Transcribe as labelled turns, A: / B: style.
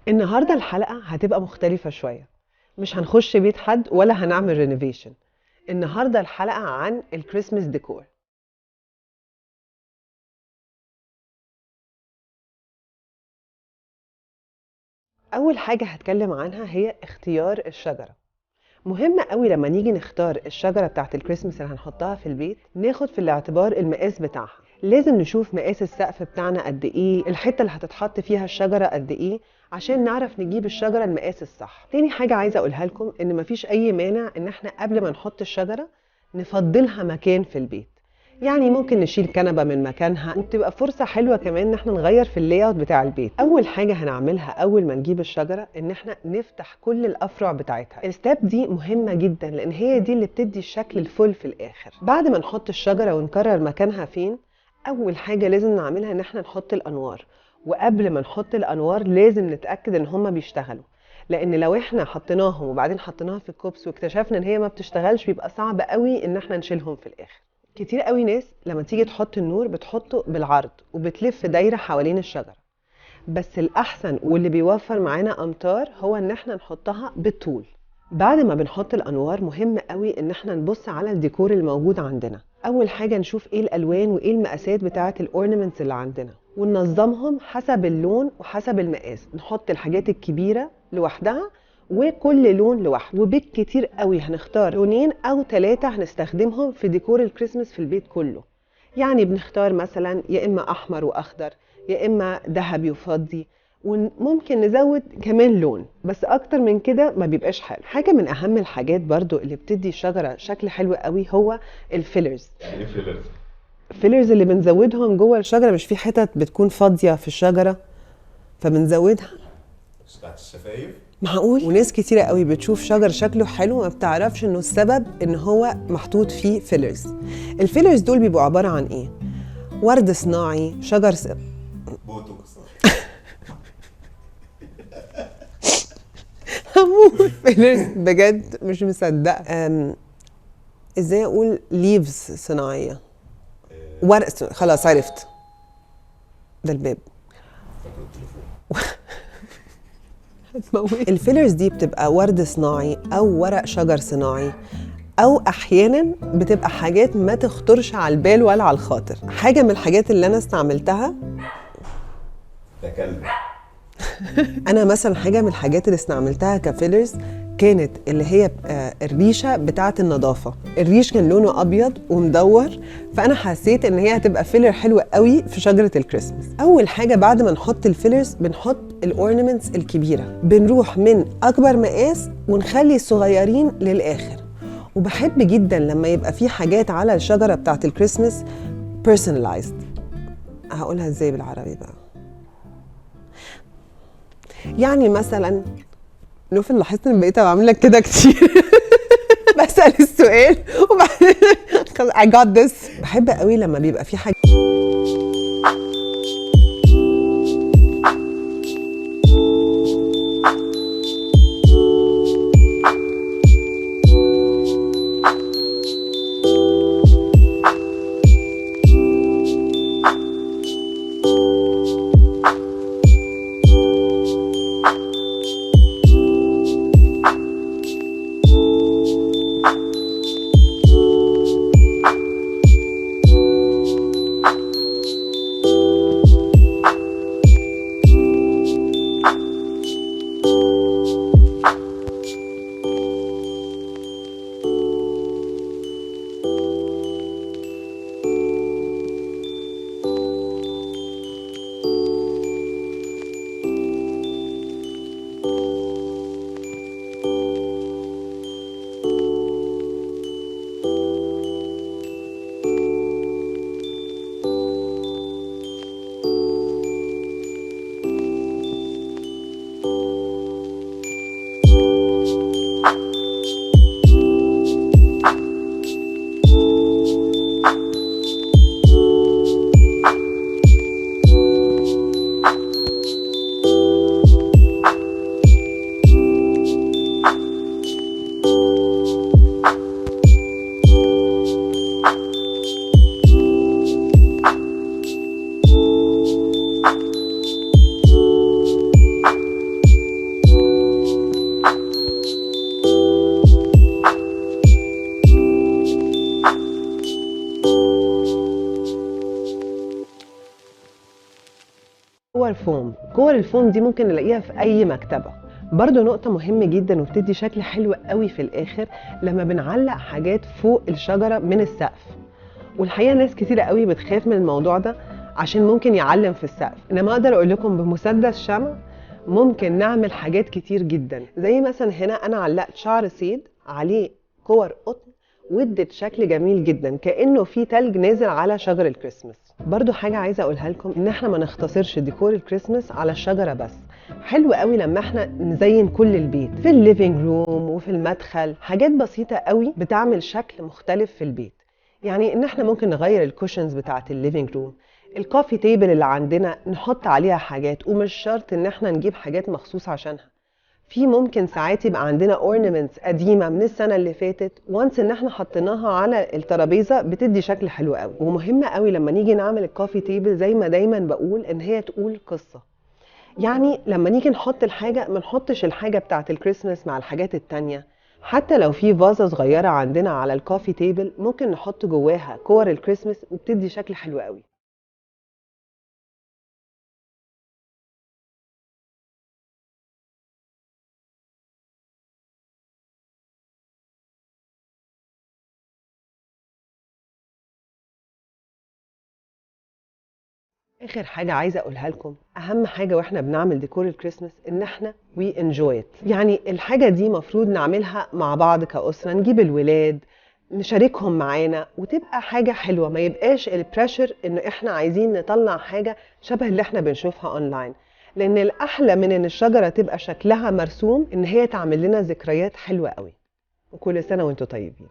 A: النهاردة الحلقة هتبقى مختلفة شوية. مش هنخش بيت حد ولا هنعمل رينوفيشن. النهاردة الحلقة عن الكريسماس ديكور. أول حاجة هتكلم عنها هي اختيار الشجرة. مهم قوي لما نيجي نختار الشجرة بتاعت الكريسماس اللي هنحطها في البيت ناخد في الاعتبار المقاس بتاعها. لازم نشوف مقاس السقف بتاعنا قد ايه، الحتة اللي هتتحط فيها الشجرة قد ايه، عشان نعرف نجيب الشجرة المقاس الصح. تاني حاجة عايزة اقولها لكم ان مفيش اي مانع ان احنا قبل ما نحط الشجرة نفضلها مكان في البيت. يعني ممكن نشيل كنبة من مكانها، وبتبقى فرصة حلوة كمان ان احنا نغير في اللاي اوت بتاع البيت. اول حاجة هنعملها اول ما نجيب الشجرة ان احنا نفتح كل الافرع بتاعتها. الستاب دي مهمة جدا لان هي دي اللي بتدي الشكل الفل في الاخر. بعد ما نحط الشجرة ونقرر مكانها فين، اول حاجة لازم نعملها ان احنا نحط الانوار. وقبل ما نحط الانوار لازم نتأكد ان هما بيشتغلوا، لان لو احنا حطيناهم وبعدين حطيناها في الكوبس واكتشفنا ان هي ما بتشتغلش بيبقى صعب قوي ان احنا نشيلهم في الاخر. كتير قوي ناس لما تيجي تحط النور بتحطه بالعرض وبتلف دايرة حوالين الشجرة، بس الأحسن واللي بيوفر معانا أمتار هو إن احنا نحطها بالطول. بعد ما بنحط الأنوار مهم قوي إن احنا نبص على الديكور الموجود عندنا. أول حاجة نشوف إيه الألوان وإيه المقاسات بتاعة الأورنمنتس اللي عندنا وننظمهم حسب اللون وحسب المقاس. نحط الحاجات الكبيرة لوحدها وكل لون لوحده، وبالكتير قوي هنختار لونين أو 3 هنستخدمهم في ديكور الكريسماس في البيت كله. يعني بنختار مثلا يا إما أحمر وأخضر، يا إما ذهبي وفضي، وممكن نزود كمان لون، بس اكتر من كده ما بيبقاش حلو. حاجه من اهم الحاجات برضو اللي بتدي الشجره شكل حلو قوي هو الفيلرز.
B: يعني ايه فيلرز؟
A: الفيلرز اللي بنزودهم جوه الشجره، مش في حتت بتكون فاضيه في الشجره فبنزودها.
B: بتاعت الشفايف.
A: معقول؟ وناس كتيرة قوي بتشوف شجر شكله حلو ما بتعرفش انه السبب ان هو محطوط فيه فيلرز. الفيلرز دول بيبقوا عبارة عن ايه؟ ورد صناعي،
B: بوتوكس.
A: هموت. فيلرز بجد مش مصدقة. ازاي اقول ليفز صناعية؟ ورق خلاص عرفت، ده الباب. الفيلرز دي بتبقى ورد صناعي او ورق شجر صناعي، او احيانا بتبقى حاجات ما تخطرش على البال ولا على الخاطر. حاجه من الحاجات اللي انا استعملتها،
B: ده كلب.
A: انا مثلا حاجه من الحاجات اللي استعملتها كفيلرز كانت اللي هي الريشه بتاعه النظافه. الريش كان لونه ابيض ومدور، فانا حسيت ان هي هتبقى فيلر حلوه قوي في شجره الكريسماس. اول حاجه بعد ما نحط الفيلرز بنحط الاورنمنتس الكبيره، بنروح من اكبر مقاس ونخلي الصغيرين للاخر. وبحب جدا لما يبقى في حاجات على الشجره بتاعه الكريسماس personalized. هقولها ازاي بالعربي بقى؟ يعني مثلا نوفل، لاحظت ان بقيت بعمل لك كده كتير. بسأل السؤال وبعدين I got this. بحب قوي لما بيبقى في حاجة صور الفوم دي ممكن نلاقيها في اي مكتبة. برضو نقطة مهمة جدا وبتدي شكل حلو قوي في الاخر لما بنعلق حاجات فوق الشجرة من السقف. والحقيقة ناس كتيرة قوي بتخاف من الموضوع ده عشان ممكن يعلم في السقف، انما اقدر اقول لكم بمسدس شمع ممكن نعمل حاجات كتير جدا. زي مثلا هنا انا علقت شعر صيد عليه كور قطن وادت شكل جميل جدا كأنه في تلج نازل على شجر الكريسماس. برضو حاجة عايزة اقولها لكم ان احنا ما نختصرش ديكور الكريسماس على الشجرة بس. حلو قوي لما احنا نزين كل البيت في الليفينج روم وفي المدخل، حاجات بسيطة قوي بتعمل شكل مختلف في البيت. يعني ان احنا ممكن نغير الكوشنز بتاعة الليفينج روم، الكوفي تيبل اللي عندنا نحط عليها حاجات، ومش شرط ان احنا نجيب حاجات مخصوص عشانها. في ممكن ساعات يبقى عندنا ornaments قديمة من السنة اللي فاتت، وانس ان احنا حطيناها على الترابيزة بتدي شكل حلو قوي. ومهمة قوي لما نيجي نعمل الكوفي تيبل زي ما دايما بقول ان هي تقول قصة. يعني لما نيجي نحط الحاجة ما نحطش الحاجة بتاعت الكريسماس مع الحاجات التانية. حتى لو في فازة صغيرة عندنا على الكوفي تيبل ممكن نحط جواها كور الكريسماس وبتدي شكل حلو قوي. اخر حاجة عايزة اقولها لكم، اهم حاجة واحنا بنعمل ديكور الكريسماس ان احنا we enjoy it. يعني الحاجة دي مفروض نعملها مع بعض كأسرة، نجيب الولاد نشاركهم معانا وتبقى حاجة حلوة، ما يبقاش البريشر ان احنا عايزين نطلع حاجة شبه اللي احنا بنشوفها اونلاين. لان الاحلى من ان الشجرة تبقى شكلها مرسوم ان هي تعمل لنا ذكريات حلوة قوي. وكل سنة وانتم طيبين.